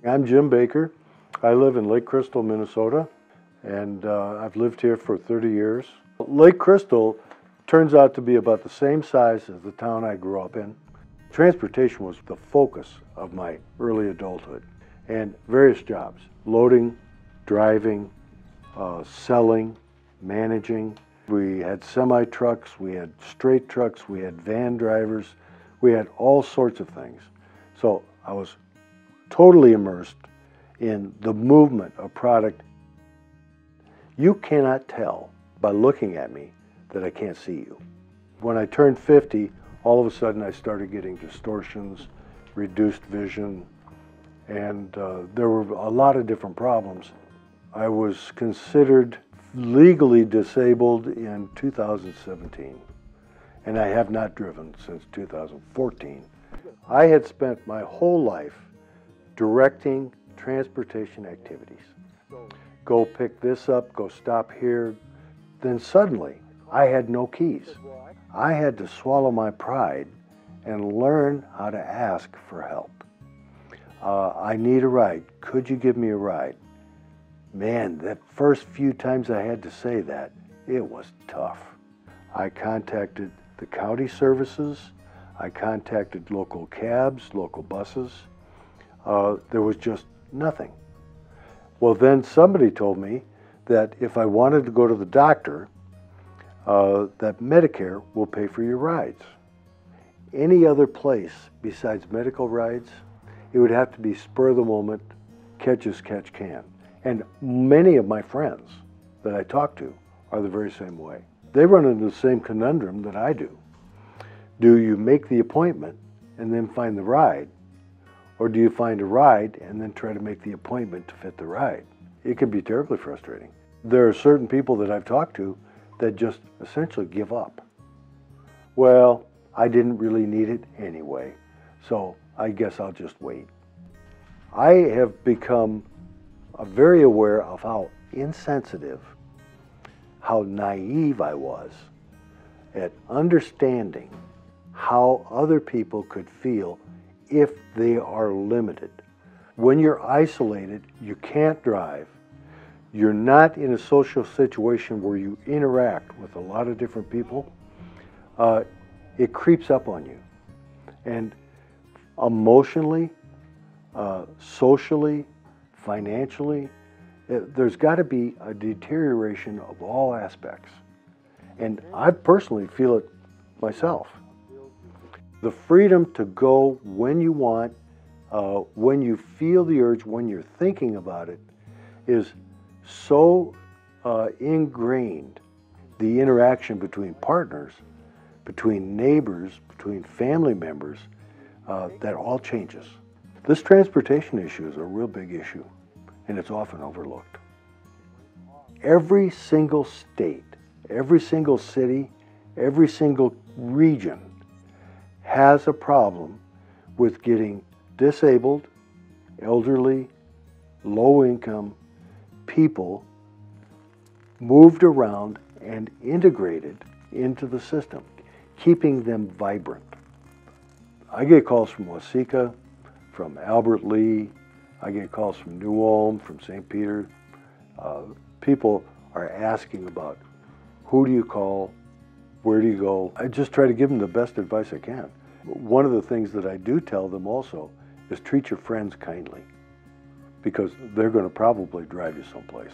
I'm Jim Baker. I live in Lake Crystal, Minnesota, and I've lived here for 30 years. Lake Crystal turns out to be about the same size as the town I grew up in. Transportation was the focus of my early adulthood, and various jobs: loading, driving, selling, managing. We had semi-trucks, we had straight trucks, we had van drivers, we had all sorts of things. So I was totally immersed in the movement of product. You cannot tell by looking at me that I can't see you. When I turned 50, all of a sudden I started getting distortions, reduced vision, and there were a lot of different problems. I was considered legally disabled in 2017, and I have not driven since 2014. I had spent my whole life directing transportation activities. Go pick this up, go stop here. Then suddenly, I had no keys. I had to swallow my pride and learn how to ask for help. I need a ride. Could you give me a ride? Man, that first few times I had to say that, it was tough. I contacted the county services. I contacted local cabs, local buses. There was just nothing. Well, then somebody told me that if I wanted to go to the doctor, that Medicare will pay for your rides. Any other place besides medical rides, it would have to be spur of the moment, catch as catch can. And many of my friends that I talk to are the very same way. They run into the same conundrum that I do. Do you make the appointment and then find the ride? Or do you find a ride and then try to make the appointment to fit the ride? It can be terribly frustrating. There are certain people that I've talked to that just essentially give up. Well, I didn't really need it anyway, so I guess I'll just wait. I have become very aware of how insensitive, how naive I was at understanding how other people could feel if they are limited. When you're isolated, you can't drive. You're not in a social situation where you interact with a lot of different people. It creeps up on you. And emotionally, socially, financially, there's got to be a deterioration of all aspects. And I personally feel it myself. The freedom to go when you want, when you feel the urge, when you're thinking about it, is so ingrained. The interaction between partners, between neighbors, between family members, that all changes. This transportation issue is a real big issue, and it's often overlooked. Every single state, every single city, every single region has a problem with getting disabled, elderly, low-income people moved around and integrated into the system, keeping them vibrant. I get calls from Waseca, from Albert Lee. I get calls from New Ulm, from St. Peter. People are asking about who do you call, where do you go. I just try to give them the best advice I can. One of the things that I do tell them also is treat your friends kindly, because they're going to probably drive you someplace.